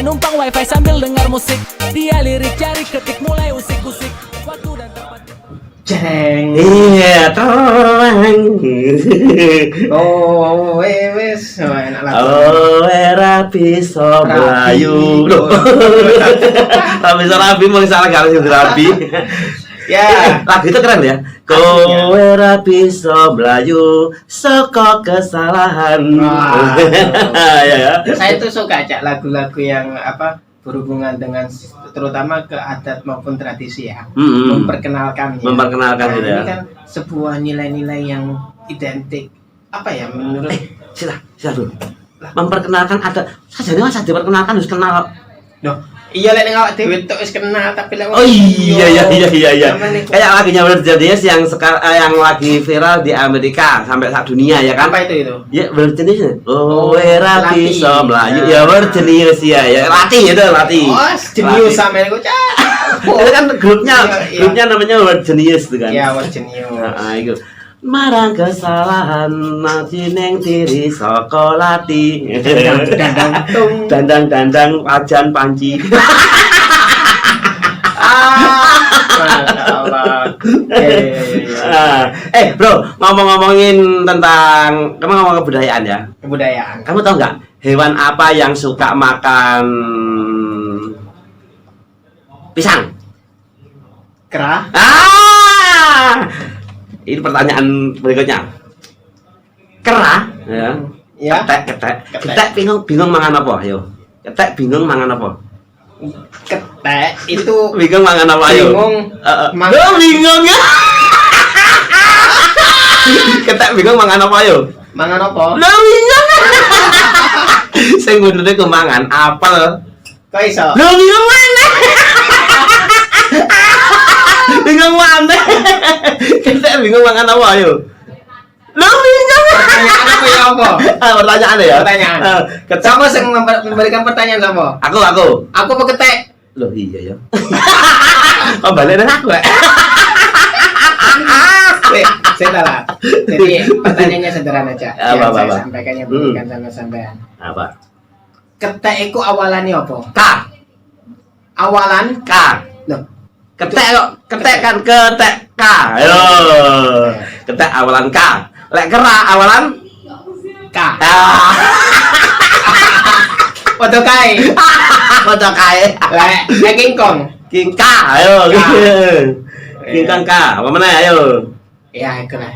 numpang wifi sambil dengar musik. Dia lirik cari ketik mulai usik-usik. Waktu dan tempat. Jeng. Iya, terang. Oh, wes, enak lagu. Oh, rapi so Melayu. Loh. Tapi so rapi mau salah kalau sing rapi. Ya, Lagu itu keren ya. Kowe rapi so Melayu, soko kesalahan. Wah. Ya. saya tuh suka aja lagu-lagu yang apa berhubungan dengan terutama ke adat maupun tradisi ya. Memperkenalkan ya. Memperkenalkan Nah, gitu ya. ini kan sebuah nilai-nilai yang identik apa ya menurut Sila dulu. Memperkenalkan adat. Sajane Mas diperkenalkan harus kenal. Loh, iya lek ning awak dhewe tok wis kenal tapi lek Oh iya. Zaman iku. Kayak lagunya Weird Genius yang sekarang yang lagi viral di Amerika sampai saat dunia ya kan? Apa itu? Ya Weird Genius. Oh, Lati. rapi so Melayu. Ya Weird Genius ya. Latih itu latih. Oh, jenius sampe niku cah. Itu kan grupnya Iya. grupnya namanya Weird Genius itu kan. Iya, wes jenius. Nah, itu. Marang kesalahan nanti neng diri saka lati. Dandang ajan panci. Allah. Bro, ngomong-ngomongin tentang kamu ngomong kebudayaan ya. Kebudayaan. Kamu tahu nggak hewan apa yang suka makan pisang? Kera. Ini pertanyaan berikutnya. Kera, ya. Ya. Ketek bingung mangan apa, ayo. Ketek bingung mangan apa? Ketek itu Bingung mangan apa, ayo. bingung. Lo bingung ya? Ketek bingung mangan apa, ayo. Mangan apa? Lo bingung. Sing ngundune ku mangan apel. Kok iso? Lo bingung mana? Bingung mana? Ketek bingung mangan apa, ayo. Lo bingung. Pertanyaan apa ya apa? Pertanyaan ya? Pertanyaan. Ketek. Siapa yang memberikan pertanyaan sama? Aku. Aku apa ketek? Loh iya ya. Oh balik nang aku. Saya salah. Jadi pertanyaannya sederhana aja. Apa, Yang saya apa? sampaikannya berikan sama sampean. Apa? Ketek itu awalannya apa? K. Awalan K. loh. Ketek kok. Ketek kan ketek K. Ayo. Ketek awalan K. Lek kera awalan K. K. Foto kai. Foto kae. Lek King Kong. King K. Ayo. K. King Kong K. Apa mana ayo. Ya, itulah.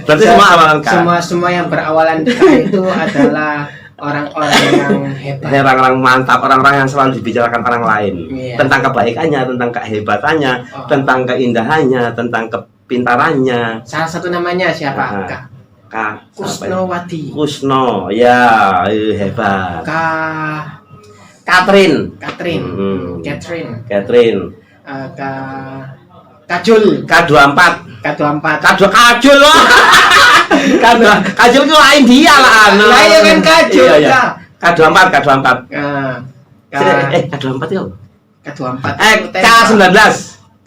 Berarti semua awalan K. Semua yang berawalan K itu adalah orang-orang yang hebat. Orang-orang mantap, orang-orang yang selalu dibicarakan orang lain. Iya. Tentang kebaikannya, tentang kehebatannya, Oh. tentang keindahannya, tentang kepintarannya. Salah satu namanya siapa? Aha. K. Kak Kusnowati. Kusno, ya hebat. K. Catherine, Catherine. Catherine, K. Kajul. K24, K24. Kajul loh. Kajul itu lain dia lah. Lah iya kan Kajul. Iya. K24. Nah, K24 itu. K24. K19.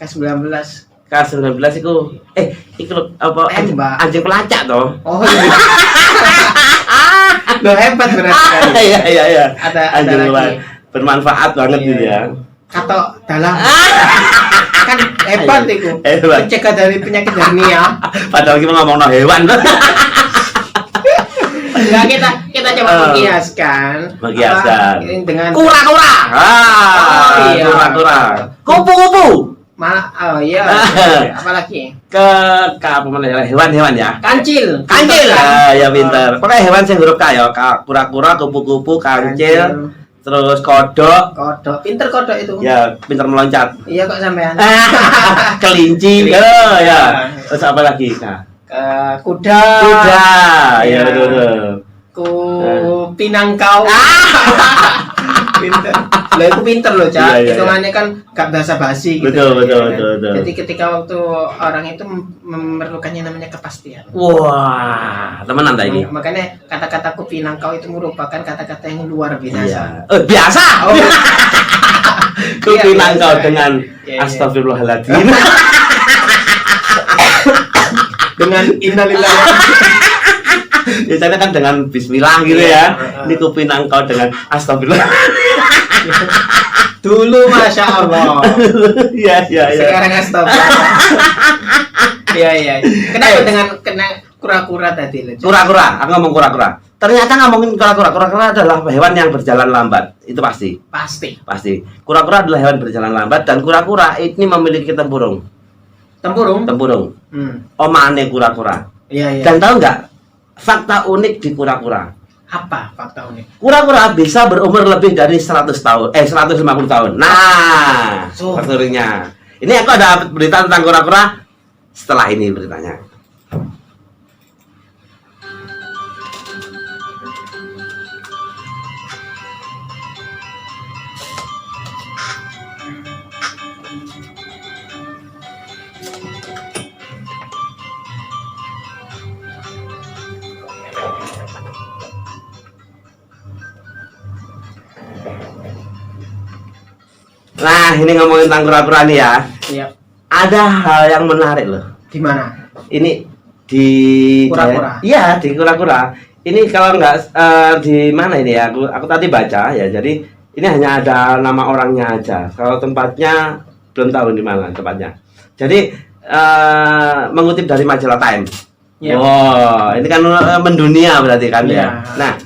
K19. K19 itu itu apa? Tembak. Anjing pelacak toh. Oh iya. Loh hebat berarti. Iya. Ada Anjing lagi. pelacak. Bermanfaat banget Iya. gitu ya. Katok dalam. Kan hebat itu. Hebat. Mencegah dari penyakit hernia. Padahal kita ngomong no hewan. Enggak, kita coba mengkiaskan. Mengkiaskan. Apa, dengan Kura-kura. Oh, iya. Kura-kura. Kupu-kupu. Oh iya. Apalagi? Apa mana hewan-hewan ya? Kancil. Kancil. Ya pinter. Pokoknya hewan sing huruf K ya. Kura-kura, kupu-kupu, kancil, terus kodok. Kodok. Pinter kodok itu. Ya, pinter meloncat. Iya kok sampean. Kelinci. Ya. Terus apa lagi? Nah. Kuda. Kuda. Iya. Ya, betul. Pinangkau. Pinter. Lah itu pinter loh, Cak. Iya. Hitungannya kan gak basa-basi gitu. Betul. Ya kan? Jadi ketika waktu orang itu memerlukannya namanya kepastian. Wah, temenan ta ini. Makanya kata-kata kupinangkau itu merupakan kata-kata yang luar biasa. Iya. Biasa. Oh, Kupinangkau biasa. dengan Iya. astagfirullahaladzim. Dengan innalillahi. Biasanya kan dengan bismillah gitu Iya. ya. Ini kupinangkau dengan astagfirullah. Dulu Masya Allah. Iya. Sekarang astagfirullah. Iya. Kenapa dengan kena kura-kura tadi? Kura-kura, aku ngomong kura-kura. Ternyata ngomongin kura-kura. Kura-kura adalah hewan yang berjalan lambat. Itu pasti. Pasti. Kura-kura adalah hewan berjalan lambat dan kura-kura ini memiliki tempurung. Tempurung. Omane kura-kura. Iya. Dan tahu nggak fakta unik di kura-kura? Apa fakta unik? Kura-kura bisa berumur lebih dari 100 tahun, 150 tahun. Nah, faktornya. Ini aku ada berita tentang kura-kura setelah ini beritanya. Nah, ini ngomongin tentang kura-kura nih ya. Iya. Ada hal yang menarik loh. Di mana? Ini di kura-kura. Iya, di kura-kura. Ini kalau nggak di mana ini ya? Aku tadi baca ya. Jadi ini hanya ada nama orangnya aja. Kalau tempatnya belum tahu di mana tempatnya. Jadi mengutip dari majalah Time. Ya. Wow, ini kan mendunia berarti kan ya. Ya. Nah,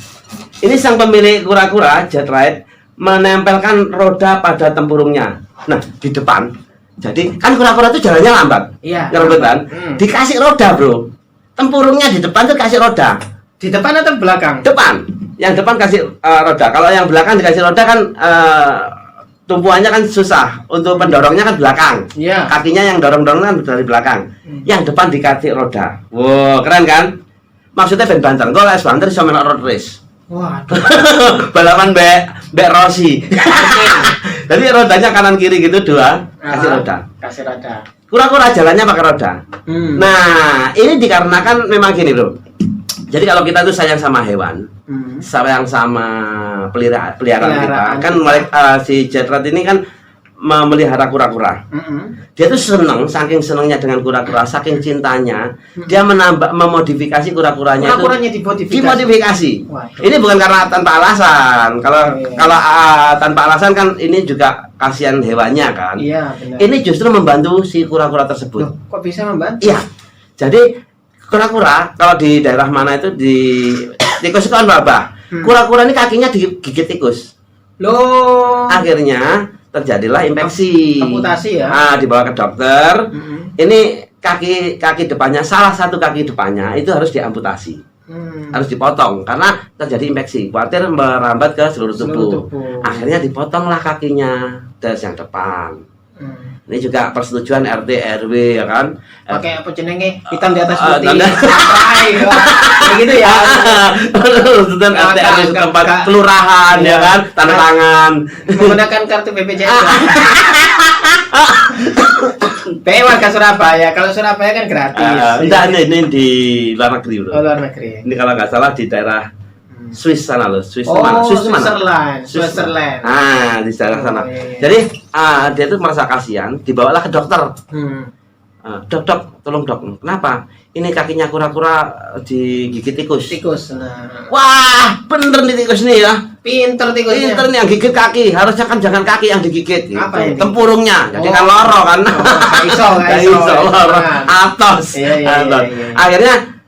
ini sang pemilik kura-kura Jet Ride menempelkan roda pada tempurungnya. Nah, di depan. Jadi kan kura-kura itu jalannya lambat. Iya. Lambat kan? Dikasih roda, Bro. Tempurungnya di depan tuh kasih roda. Di depan atau belakang? Depan. Yang depan kasih roda. Kalau yang belakang dikasih roda kan tumpuannya kan susah. Untuk pendorongnya kan belakang. Iya. Kakinya yang dorong-dorong kan dari belakang. Yang depan dikasih roda. Wow, keren kan? Maksudnya ben banter. Kok les banter iso melok road race. Wah. Balapan Mbak Rossi. Jadi rodanya kanan kiri gitu dua, kasih roda. Kura-kura jalannya pakai roda. Nah, ini dikarenakan memang gini, Bro. Jadi kalau kita tuh sayang sama hewan, sayang sama peliharaan kita, kan si Jet Ride ini kan memelihara kura-kura. Dia tuh saking senangnya dengan kura-kura, saking cintanya, dia memodifikasi kura-kuranya itu dimodifikasi. Ini bukan karena tanpa alasan. Kalau tanpa alasan kan ini juga kasihan hewannya kan. Iya, benar. Ini justru membantu si kura-kura tersebut. Loh, kok bisa membantu? Iya. Jadi kura-kura kalau di daerah mana itu di tikus itu kan wabah. Kura-kura ini kakinya digigit tikus. Loh. Akhirnya terjadilah infeksi. Amputasi ya. Nah, dibawa ke dokter. Ini kaki depannya, salah satu kaki depannya itu harus diamputasi. Harus dipotong karena terjadi infeksi. Khawatir merambat ke seluruh tubuh. Akhirnya dipotonglah kakinya dari yang depan. Ini juga persetujuan RT RW ya kan. Pakai apa jenenge? Hitam di atas putih. Begitu ya. Persetujuan RT RW setempat kelurahan ya kan, tanda tangan. Menggunakan kartu BPJS. Warga Surabaya. Kalau Surabaya kan gratis. Enggak, ini di luar negeri, Bro. Oh, luar negeri. Ini kalau nggak salah di daerah Swiss sana loh. Switzerland. Ah, di daerah sana. Jadi dia tuh merasa kasihan, dibawalah ke dokter. Dok, tolong dok. Kenapa? Ini kakinya kura-kura digigit tikus. Nah. Wah, bener nih tikus nih ya. Pinter tikusnya. Pinter nih yang gigit kaki. Harusnya kan jangan kaki yang digigit. Apa ini? Tempurungnya. Jadi kan loro kan. Gak iso loro. Atos. Iya. Akhirnya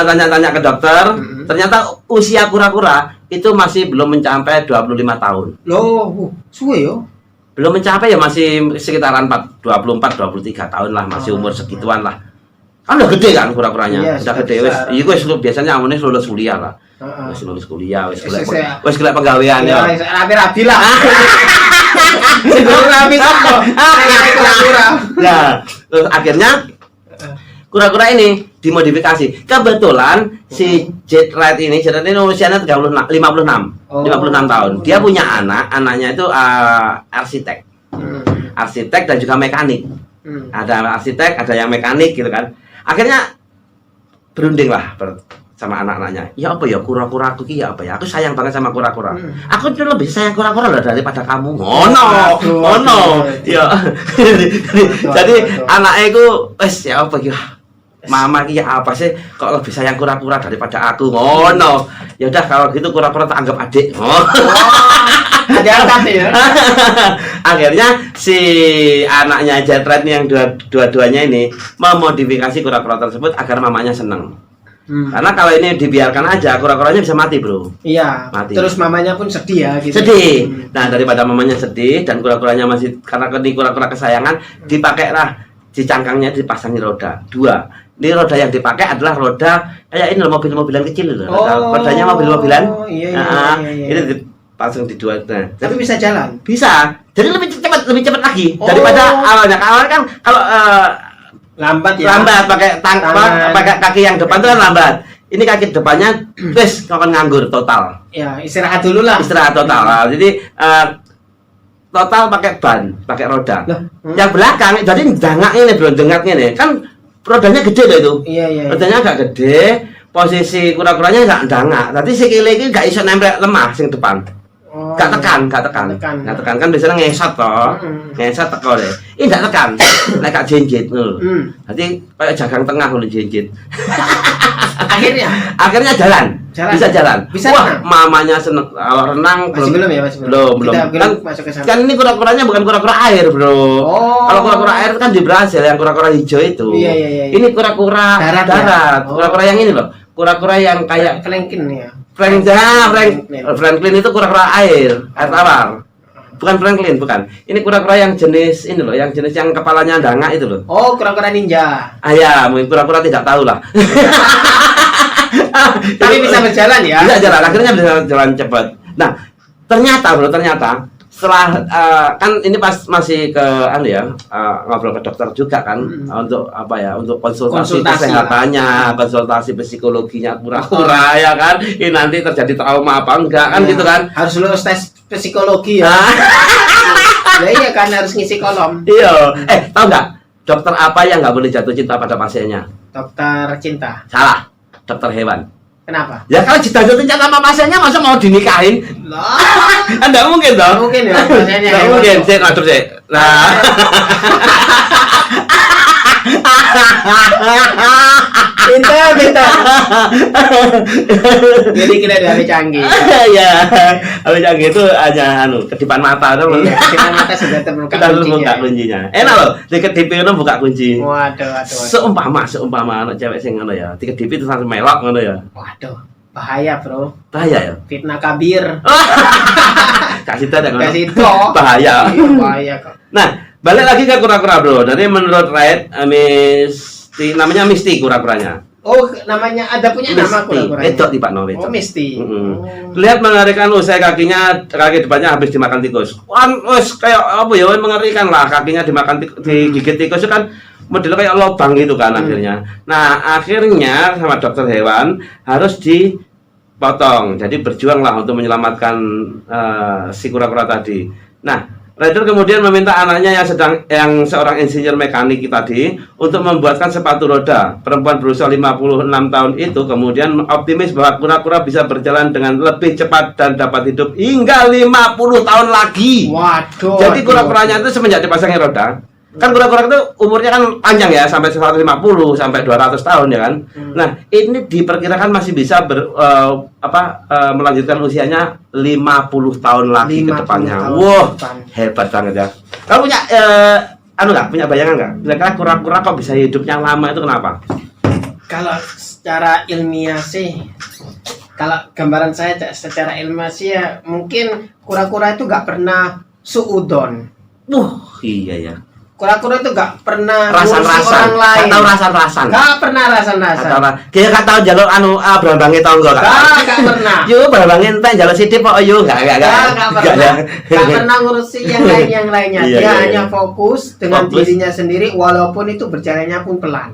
tanya-tanya ke dokter. Ternyata usia kura-kura itu masih belum mencapai 25 tahun. Loh, suwe yo. Belum mencapai ya, masih sekitaran 24-23 tahun lah, masih umur segituan lah. Kan udah gede kan kura-kuranya. Iya, udah gede wis biasanya amunnya lulus kuliah lah. Wis lulus kuliah, wis golek penggawean ya. Rapi-rapi lah. Rapi apa? Kura-kura. Nah, terus akhirnya kura-kura ini dimodifikasi. Kebetulan si Jet Ride ini usianya 56 tahun. Dia punya anaknya itu arsitek. Arsitek dan juga mekanik. Ada arsitek, ada yang mekanik gitu kan. Akhirnya berunding lah sama anak-anaknya. Ya apa ya kura-kura aku ya apa ya? Aku sayang banget sama kura-kura. Aku tuh lebih sayang kura-kura lah daripada kamu. No. Ya. Jadi anaknya itu ya apa ya? Mama ki apa sih kok lebih sayang kura-kura daripada aku ngono. Ya udah kalau gitu kura-kura tak anggap adik. Oh. Ada angkat ya. Akhirnya si anaknya Jetret yang dua-duanya ini memodifikasi kura-kura tersebut agar mamanya seneng. Karena kalau ini dibiarkan aja kura-kuranya bisa mati, Bro. Iya. Mati. Terus mamanya pun sedih ya gitu. Sedih. Nah, daripada mamanya sedih dan kura-kuranya masih karena ini kura-kura kesayangan, dipakailah di cangkangnya dipasangi roda 2. Ini roda yang dipakai adalah roda kayak ini loh, mobil-mobilan kecil loh. Rodanya mobil-mobilan. Iya. Ini dipasang di 2. Nah, tapi bisa jalan. Bisa. Jadi lebih cepat lagi daripada awalnya. Awalnya kan kalau lambat ya. Lambat pakai kaki yang depan itu kan lambat. Ini kaki depannya wes akan nganggur total. Ya, istirahat dulu lah. Istirahat total. Jadi total pakai ban, pakai roda. Yang belakang jadi dangak ini, Bro, dengak ini. Kan rodanya gede loh itu. Iya. Rodanya agak gede, posisi kura-kuranya enggak dangak. Tadi sikile iki enggak iso nempel lemah sing depan. Gak tekan kan biasanya ngesot toh. Ngesot teko deh. Ini gak tekan. Nek gak jenjit ngono. Berarti kayak jagang tengah ngono jenjit. Akhirnya jalan. Bisa jalan. Wah, mamanya seneng. Kalau renang belum. Kan ini kura-kuranya bukan kura-kura air, Bro. Kalau kura-kura air kan di Brasil yang kura-kura hijau itu. Iya. Ini kura-kura darat. Kura-kura yang ini loh. Kura-kura yang kayak Franklin ya. Franklin itu kura-kura air tawar. Bukan Franklin, bukan. Ini kura-kura yang jenis ini loh, yang jenis yang kepalanya dangak itu loh. Oh, kura-kura ninja. Ya, mungkin kura-kura tidak tahu lah. Tapi bisa berjalan ya? Bisa jalan, akhirnya bisa jalan cepat. Nah, ternyata setelah kan ini pas masih ke ngobrol ke dokter juga kan untuk untuk konsultasi kesehatannya, konsultasi psikologinya kura-kura ya kan. Ini nanti terjadi trauma apa enggak kan gitu kan. Harus lulus tes psikologi ya. Iya kan harus ngisi kolom. Iya. Tahu nggak dokter apa yang nggak boleh jatuh cinta pada pasiennya? Dokter cinta. Salah. Dokter hewan. Kenapa? Ya kalau jatuh cinta sama pasiennya masa mau dinikahin? Lah, enggak mungkin dong. Mungkin ya. Enggak mungkin. Saya ngatur sih. Nah. Pintar. Jadi kita ada HP canggih. Iya. HP canggih itu hanya kedipan mata tuh. Iya, kedipan mata sudah terbuka kuncinya. Enak loh, di kedip itu buka kunci. Waduh. Seumpama anak cewek sing ngono ya. Di kedip itu langsung melok ngono ya. Waduh, bahaya, Bro. Bahaya ya. Fitnah kabir. Kasih tahu ngono. Kasih tahu. Bahaya. Bahaya kok. Nah, balik lagi ke kura-kura, Bro. Dari menurut Raid, namanya Misty kura-kuranya. Oh, namanya ada punya nama kura-kuranya. Itu tiba Misty. Oh, Misty. Lihat mengerikan usai kaki depannya habis dimakan tikus. Wes kayak apa ya, mengerikan lah, kakinya dimakan digigit tikus itu kan modelnya kayak lubang gitu kan akhirnya. Nah, akhirnya sama dokter hewan harus dipotong. Jadi berjuanglah untuk menyelamatkan si kura-kura tadi. Nah, Rider kemudian meminta anaknya yang seorang insinyur mekanik tadi untuk membuatkan sepatu roda. Perempuan berusia 56 tahun itu kemudian optimis bahwa kura-kura bisa berjalan dengan lebih cepat dan dapat hidup hingga 50 tahun lagi. Waduh. Jadi kura-kuranya itu semenjak dipasangi roda, kan kura-kura itu umurnya kan panjang ya, sampai 150 sampai 200 tahun ya kan. Nah, ini diperkirakan masih bisa melanjutkan usianya 50 tahun lagi ke depannya. Wah, hebat banget ya. Kamu punya punya bayangan nggak? Kira-kira kura-kura kok bisa hidupnya lama itu kenapa? Kalau secara ilmiah sih, kalau gambaran saya secara ilmiah sih ya mungkin kura-kura itu nggak pernah suudon. Iya ya. Kura-kura itu gak pernah rasan-rasan, orang lain. Gak tahu rasan-rasan. Gak pernah rasan-rasan. Dia gak tahu jalur berambangi tonggo kan? Gak pernah. Yo berambangi entek jalur sithik kok yo gak pernah. Gak pernah ngurusi yang lainnya. Dia hanya fokus dengan dirinya sendiri walaupun itu berjalannya pun pelan.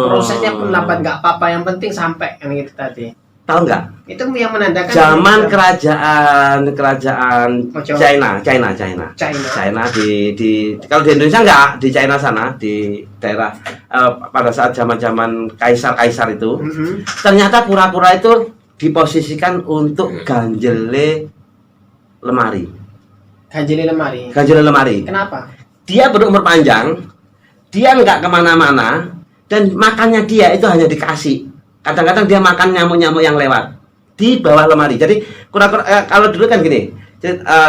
Prosesnya pun lambat gak apa-apa, yang penting sampai kan gitu tadi. Tahu nggak? Itu yang menandakan zaman kerajaan China di kalau di Indonesia enggak, di China sana di daerah pada saat zaman kaisar itu ternyata kura-kura itu diposisikan untuk ganjele lemari. Ganjele lemari. Kenapa? Dia berumur panjang, dia nggak kemana-mana, dan makannya dia itu hanya dikasih. Kadang-kadang dia makan nyamuk-nyamuk yang lewat di bawah lemari. Jadi kura-kura kalau dulu kan gini,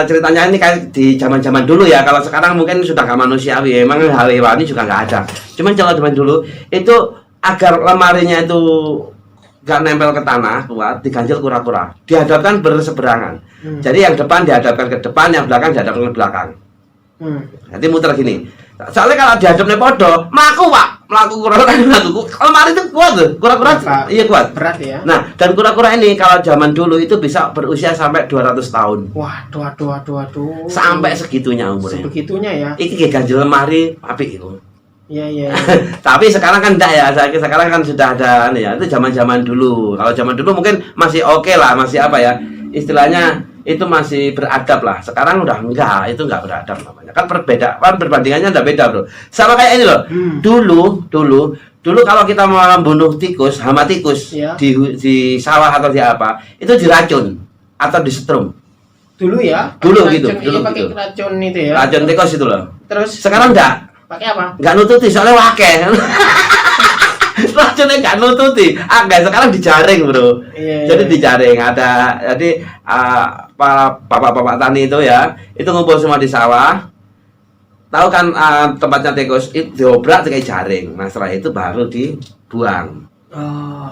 ceritanya ini kayak di zaman-zaman dulu ya. Kalau sekarang mungkin sudah nggak manusiawi. Emang hal hewani juga nggak ada. Cuman kalau zaman dulu itu agar lemarinya itu nggak nempel ke tanah kuat, diganjel kura-kura. Dihadapkan berseberangan. Jadi yang depan dihadapkan ke depan, yang belakang dihadapkan ke belakang. Jadi muter gini. Soalnya kalau dihadapnya podo, melaku kura-kura lemari itu kuat tuh, kura-kura iya kuat. Berat ya. Nah, dan kura-kura ini kalau zaman dulu itu bisa berusia sampai 200 tahun. Waduh. Sampai segitunya umurnya. Sebegitunya ya. Iki ganjel lemari apik itu. Iya. Tapi sekarang kan enggak ya. Sekarang kan sudah ada ya. Itu zaman-zaman dulu. Kalau zaman dulu mungkin masih oke lah, masih apa ya? Istilahnya itu masih beradab lah. Sekarang udah enggak, itu enggak beradab namanya. Kan perbandingannya udah beda, Bro. Sama kayak ini loh. Dulu kalau kita mau membunuh tikus, hama tikus ya. di sawah atau di apa, itu diracun atau disetrum. Dulu ya. Dulu racun, gitu. Dulu pakai gitu. racun itu ya. Racun tikus itu loh. Terus sekarang enggak. Pakai apa? Enggak nututi soalnya wakeh. Racunnya nggak nututi, sekarang dijaring bro. Jadi dijaring ada, jadi para bapak-bapak tani itu ya, itu ngumpul semua di sawah. Tahu kan tempatnya tikus itu diobrak kayak jaring. Nah setelah itu baru dibuang.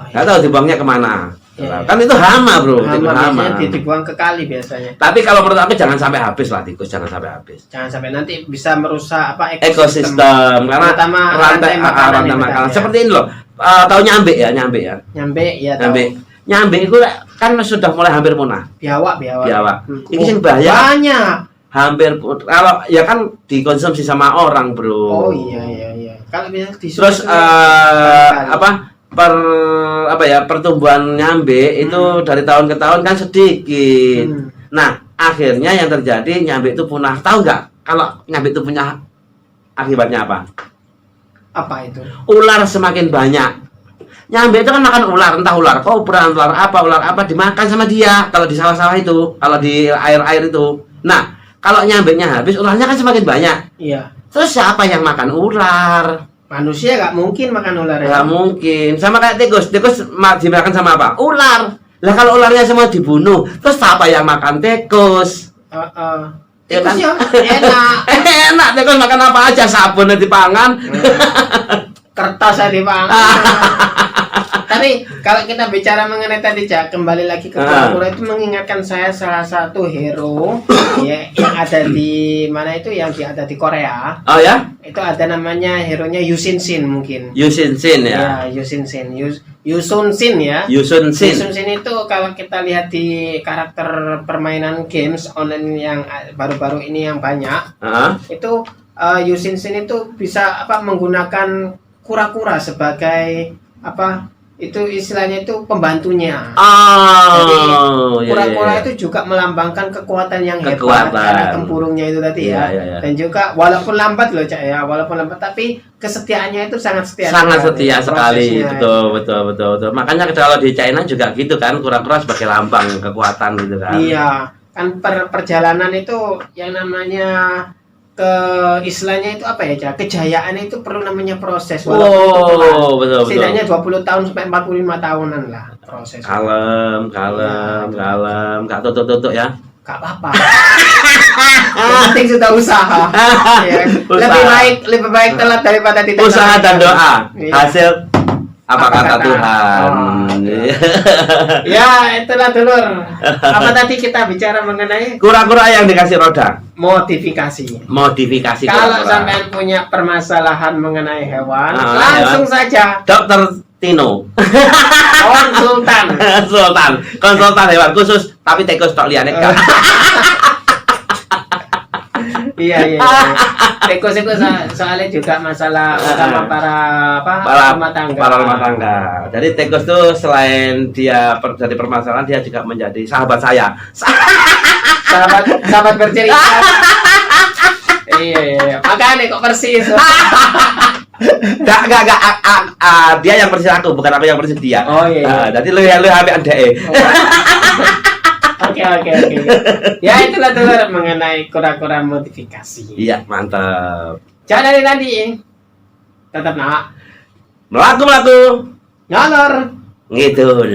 Nggak tahu dibuangnya kemana. Kan itu hama bro, hama. Dibuang ke kali biasanya. Tapi kalau menurut aku jangan sampai habis lah tikus, jangan sampai habis. Jangan sampai nanti bisa merusak apa ekosistem karena rantai makanan. Seperti ini loh. Tahu nyambe ya. Nyambe itu kan sudah mulai hampir punah. Biawak. Ini yang bahaya. Banyak. Hampir kalau ya kan dikonsumsi sama orang bro. Oh iya. Kalau bisa terus pertumbuhan nyambe itu dari tahun ke tahun kan sedikit. Nah akhirnya yang terjadi nyambe itu punah. Tahu nggak kalau nyambe itu punya akibatnya apa? Apa itu? Ular semakin banyak. Nyambe itu kan makan ular, entah ular kobra, ular apa dimakan sama dia. Kalau di sawah-sawah itu, kalau di air-air itu. Nah, kalau nyambenya habis, ularnya kan semakin banyak. Iya. Terus siapa yang makan ular? Manusia nggak mungkin makan ular ya? Nggak mungkin. Sama kayak tikus dimakan sama apa? Ular. Lah kalau ularnya semua dibunuh, terus siapa yang makan tikus? Tikusnya enak. Tikus makan apa aja, sabunnya dipangan. Kertasnya dipangan. Tapi kalau kita bicara mengenai tadi Cak, kembali lagi ke kura-kura itu mengingatkan saya salah satu hero ya yang ada di mana itu, yang ada di Korea. Oh ya? Itu ada namanya hero-nya Yusin Shin mungkin. Yusin Shin ya. Yusun Shin ya. Yusun Shin itu kalau kita lihat di karakter permainan games online yang baru-baru ini yang banyak, itu Yusin Shin itu bisa menggunakan kura-kura sebagai itu istilahnya itu pembantunya. Jadi kura-kura itu juga melambangkan kekuatan yang hebat karena tempurungnya itu tadi ya. Dan juga walaupun lambat loh Cak ya, tapi kesetiaannya itu sangat setia. Sangat setia sekali. Betul. Makanya kalau di China juga gitu kan, kura-kura sebagai lambang kekuatan gitu kan. Iya, kan perjalanan itu yang namanya istilahnya itu kejayaan itu perlu namanya proses. Betul. Setidaknya 20 tahun sampai 45 tahunan lah proses. Kalem, gak tutuk ya. Gak apa-apa. Yang penting sudah usaha. Lebih baik telat daripada tidak. Usaha dan doa. Hasil apa kata Tuhan? Ya itulah dulur. Apa tadi kita bicara mengenai kura-kura yang dikasih roda? Modifikasi. kura-kura. Kalau sampai punya permasalahan mengenai hewan, langsung saja Dokter Tino. Konsultan hewan khusus, tapi tikus tok liyane kan. Iya. Tikus itu soalnya juga masalah utama para rumah tangga. Jadi tikus itu selain dia jadi permasalahan, dia juga menjadi sahabat saya. sahabat bercerita. Iya. Makanya kok persis. Enggak. Dia yang persis aku, bukan aku yang persis dia. Oh iya. Jadi lu ambek ndeke. Oke. Ya itulah dulu mengenai kura-kura modifikasi. Iya, mantap. Jangan dari tadi. Tetap nak. Melaku-melaku. Ngalor. Ngidul.